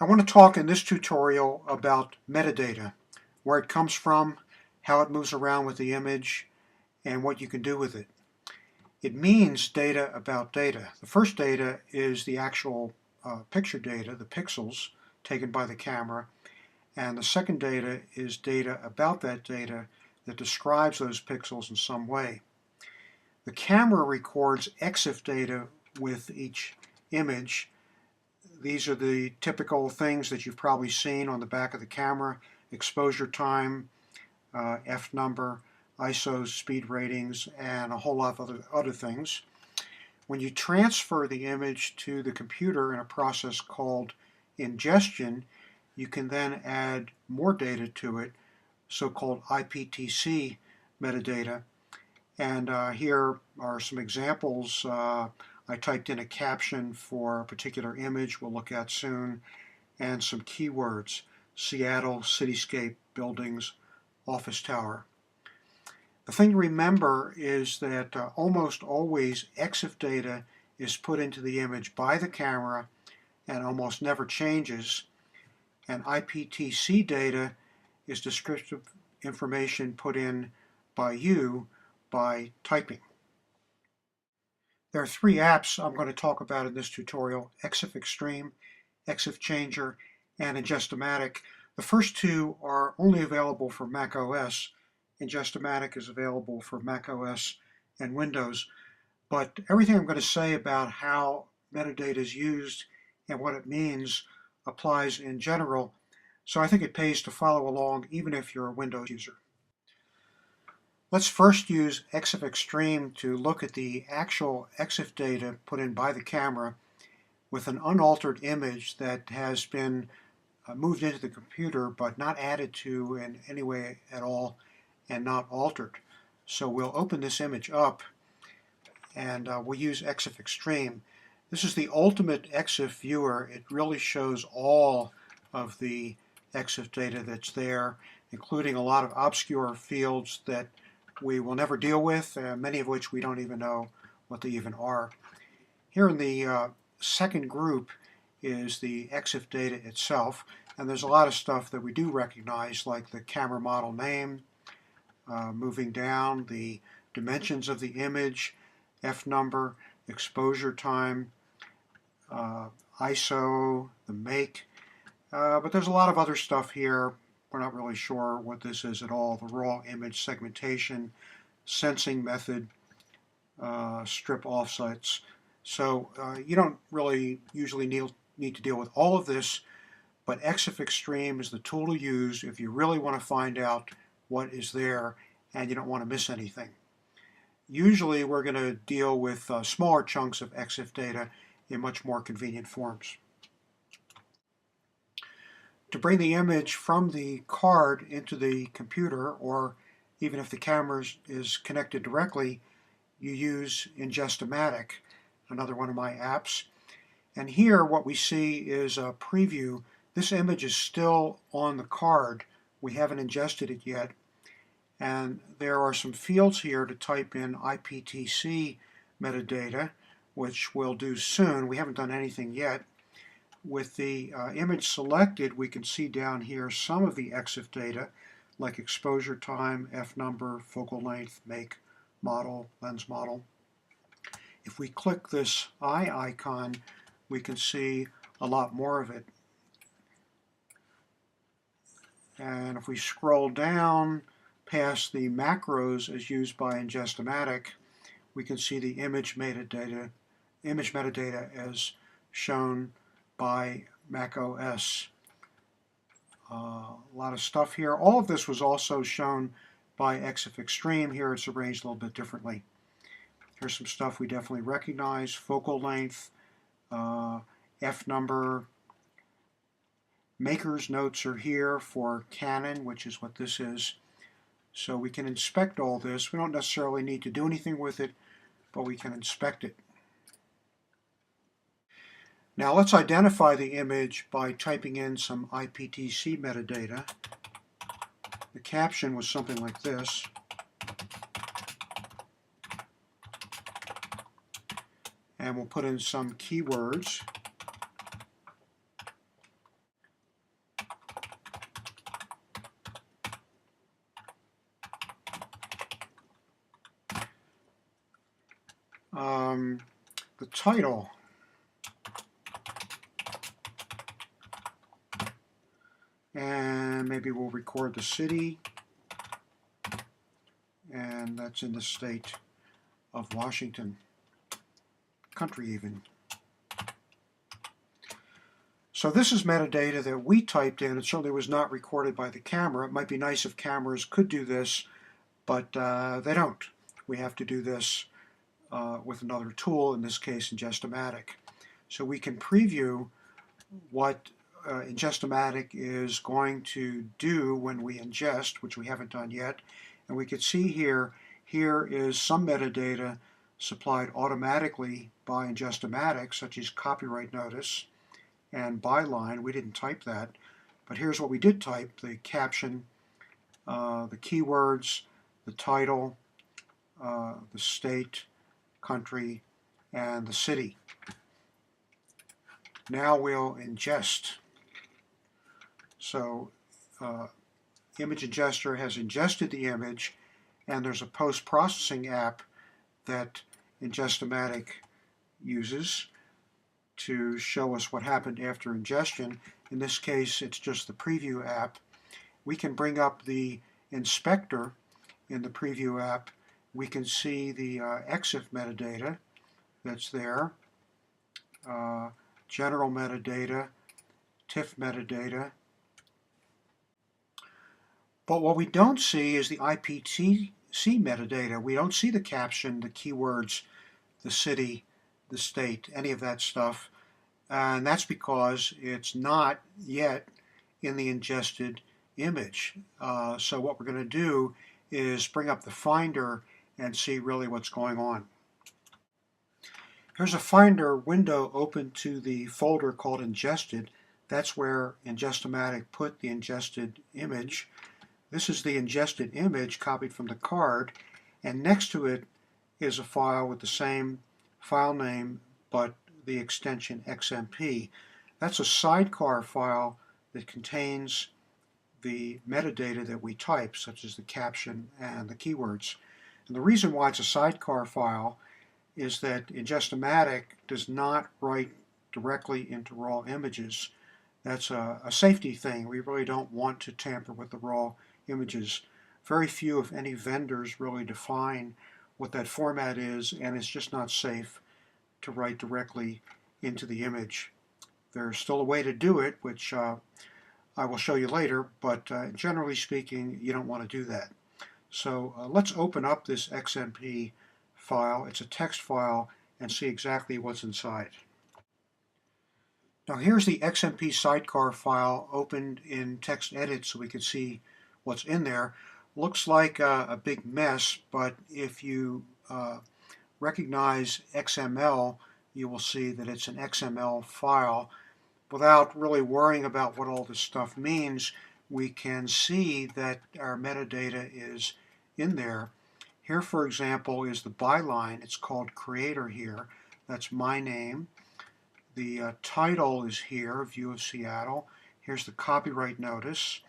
I want to talk in this tutorial about metadata, where it comes from, how it moves around with the image, and what you can do with it. It means data about data. The first data is the actual picture data, the pixels taken by the camera, and the second data is data about that data that describes those pixels in some way. The camera records EXIF data with each image. These are the typical things that you've probably seen on the back of the camera: exposure time, f number, ISO speed ratings, and a whole lot of other things. When you transfer the image to the computer in a process called ingestion, you can then add more data to it, so-called IPTC metadata. And here are some examples. I typed in a caption for a particular image we'll look at soon, and some keywords: Seattle, cityscape, buildings, office tower. The thing to remember is that almost always EXIF data is put into the image by the camera and almost never changes, and IPTC data is descriptive information put in by you by typing. There are three apps I'm going to talk about in this tutorial: EXIF Extreme, EXIF Changer, and Ingest-O-Matic. The first two are only available for Mac OS. Ingest-O-Matic is available for Mac OS and Windows. But everything I'm going to say about how metadata is used and what it means applies in general, so I think it pays to follow along even if you're a Windows user. Let's first use EXIF Extreme to look at the actual EXIF data put in by the camera with an unaltered image that has been moved into the computer but not added to in any way at all and not altered. So we'll open this image up and we'll use EXIF Extreme. This is the ultimate EXIF viewer. It really shows all of the EXIF data that's there, including a lot of obscure fields that we will never deal with, many of which we don't even know what they even are. Here in the second group is the EXIF data itself, and there's a lot of stuff that we do recognize, like the camera model name, moving down, the dimensions of the image, f number, exposure time, ISO, the make, but there's a lot of other stuff here. We're not really sure what this is at all. The raw image segmentation, sensing method, strip offsets. So you don't really usually need to deal with all of this, but EXIF Extreme is the tool to use if you really want to find out what is there and you don't want to miss anything. Usually we're going to deal with smaller chunks of EXIF data in much more convenient forms. To bring the image from the card into the computer, or even if the camera is connected directly, you use Ingest-O-Matic, another one of my apps. And here what we see is a preview. This image is still on the card. We haven't ingested it yet. And there are some fields here to type in IPTC metadata, which we'll do soon. We haven't done anything yet. With the image selected, we can see down here some of the EXIF data, like exposure time, f number, focal length, make, model, lens model. If we click this eye icon, we can see a lot more of it. And if we scroll down past the macros as used by Ingest-O-Matic, we can see the image metadata as shown by Mac OS. A lot of stuff here. All of this was also shown by EXIF Extreme. Here it's arranged a little bit differently. Here's some stuff we definitely recognize: focal length, f number. Maker's notes are here for Canon, which is what this is. So we can inspect all this. We don't necessarily need to do anything with it, but we can inspect it. Now let's identify the image by typing in some IPTC metadata. The caption was something like this. And we'll put in some keywords. the title. And maybe we'll record the city, and that's in the state of Washington, country even. So this is metadata that we typed in. It certainly was not recorded by the camera. It might be nice if cameras could do this, but they don't. We have to do this with another tool, in this case Ingest-O-Matic. So we can preview what Ingest-O-Matic is going to do when we ingest, which we haven't done yet. And we can see here is some metadata supplied automatically by Ingest-O-Matic, such as copyright notice and byline. We didn't type that, but here's what we did type: the caption, the keywords, the title, the state, country, and the city. Now we'll ingest. So Image Ingester has ingested the image, and there's a post-processing app that Ingest-O-Matic uses to show us what happened after ingestion. In this case, it's just the preview app. We can bring up the inspector in the preview app. We can see the EXIF metadata that's there, general metadata, TIFF metadata. But what we don't see is the IPTC metadata. We don't see the caption, the keywords, the city, the state, any of that stuff. And that's because it's not yet in the ingested image. So what we're going to do is bring up the Finder and see really what's going on. Here's a Finder window open to the folder called Ingested. That's where Ingest-O-Matic put the ingested image. This is the ingested image copied from the card, and next to it is a file with the same file name but the extension XMP. That's a sidecar file that contains the metadata that we type, such as the caption and the keywords. And the reason why it's a sidecar file is that Ingest-O-Matic does not write directly into raw images. That's a safety thing. We really don't want to tamper with the raw images. Very few, if any, vendors really define what that format is, and it's just not safe to write directly into the image. There's still a way to do it, which I will show you later, but generally speaking, you don't want to do that. So let's open up this XMP file. It's a text file, and see exactly what's inside. Now here's the XMP sidecar file opened in TextEdit so we can see what's in there. Looks like a big mess, but if you recognize XML, you will see that it's an XML file. Without really worrying about what all this stuff means, we can see that our metadata is in there. Here, for example, is the byline. It's called Creator here. That's my name. The title is here, View of Seattle. Here's the copyright notice.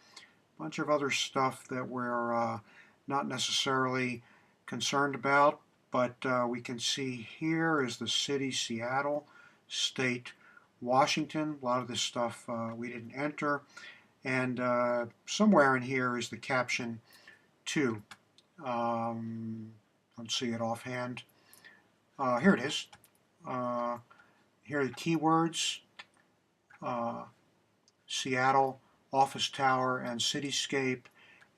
A bunch of other stuff that we're not necessarily concerned about, but we can see here is the city, Seattle, state, Washington. A lot of this stuff we didn't enter. And somewhere in here is the caption too. Don't see it offhand. Here it is. Here are the keywords, Seattle, office tower, and cityscape.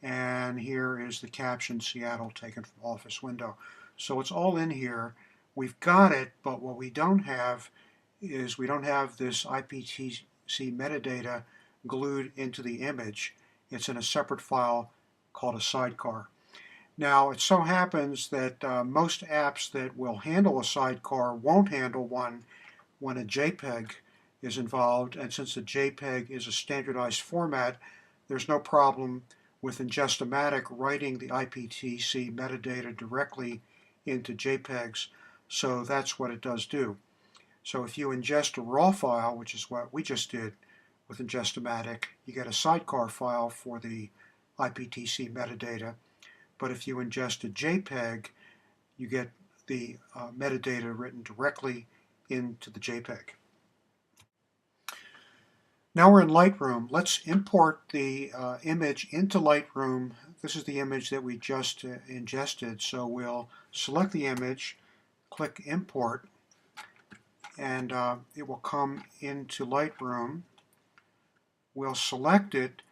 And here is the caption, Seattle, taken from office window. So it's all in here. We've got it, but what we don't have is we don't have this IPTC metadata glued into the image. It's in a separate file called a sidecar. Now, it so happens that most apps that will handle a sidecar won't handle one when a JPEG is involved, and since a JPEG is a standardized format, there's no problem with Ingest-O-Matic writing the IPTC metadata directly into JPEGs, so that's what it does do. So if you ingest a raw file, which is what we just did with Ingest-O-Matic, you get a sidecar file for the IPTC metadata. But if you ingest a JPEG, you get the metadata written directly into the JPEG. Now we're in Lightroom. Let's import the image into Lightroom. This is the image that we just ingested, so we'll select the image, click Import, and it will come into Lightroom. We'll select it,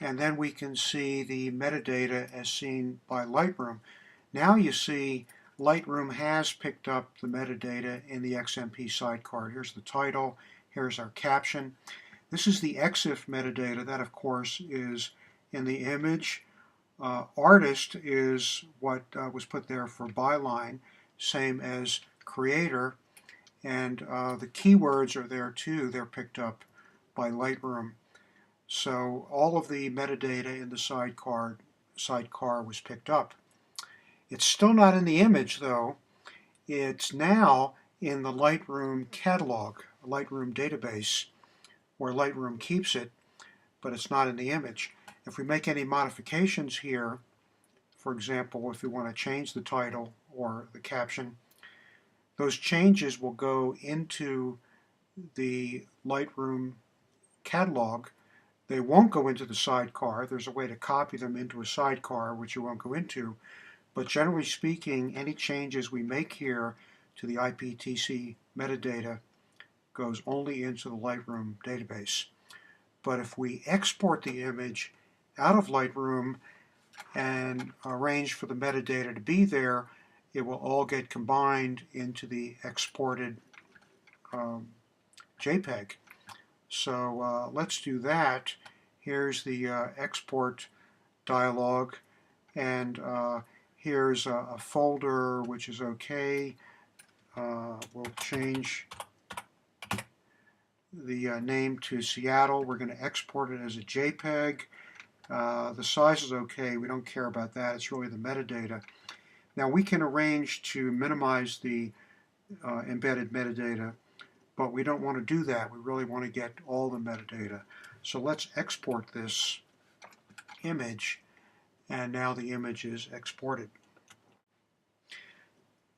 and then we can see the metadata as seen by Lightroom. Now you see Lightroom has picked up the metadata in the XMP sidecar. Here's the title, here's our caption. This is the EXIF metadata. That, of course, is in the image. Artist is what was put there for byline, same as creator. And the keywords are there too. They're picked up by Lightroom. So all of the metadata in the sidecar was picked up. It's still not in the image, though. It's now in the Lightroom catalog, Lightroom database, where Lightroom keeps it, but it's not in the image. If we make any modifications here, for example, if we want to change the title or the caption, those changes will go into the Lightroom catalog. They won't go into the sidecar. There's a way to copy them into a sidecar, which you won't go into. But generally speaking, any changes we make here to the IPTC metadata goes only into the Lightroom database. But if we export the image out of Lightroom and arrange for the metadata to be there, it will all get combined into the exported JPEG. So let's do that. Here's the export dialog, and here's a folder which is okay. We'll change the name to Seattle. We're going to export it as a JPEG. The size is okay. We don't care about that. It's really the metadata. Now we can arrange to minimize the embedded metadata, but we don't want to do that. We really want to get all the metadata. So let's export this image, and now the image is exported.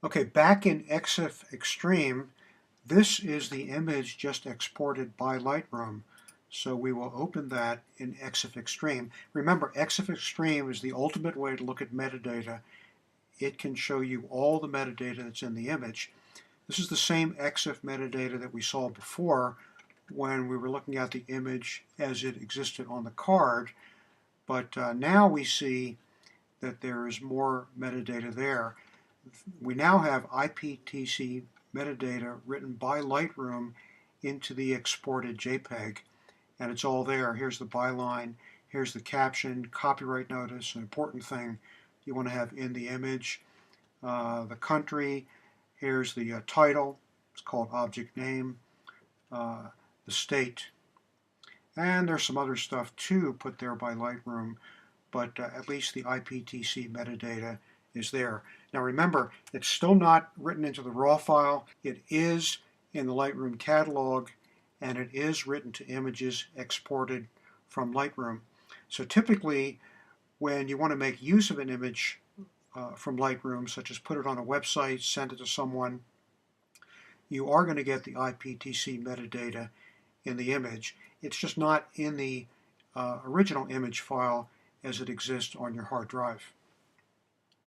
Okay, back in EXIF Extreme, this is the image just exported by Lightroom. So we will open that in EXIF Extreme. Remember, EXIF Extreme is the ultimate way to look at metadata. It can show you all the metadata that's in the image. This is the same EXIF metadata that we saw before when we were looking at the image as it existed on the card. But now we see that there is more metadata there. We now have IPTC metadata written by Lightroom into the exported JPEG, and it's all there. Here's the byline, here's the caption, copyright notice, an important thing you want to have in the image, the country, here's the title, it's called object name, the state, and there's some other stuff too put there by Lightroom, but at least the IPTC metadata is there. Now remember, it's still not written into the raw file. It is in the Lightroom catalog, and it is written to images exported from Lightroom. So typically, when you want to make use of an image from Lightroom, such as put it on a website, send it to someone, you are going to get the IPTC metadata in the image. It's just not in the original image file as it exists on your hard drive.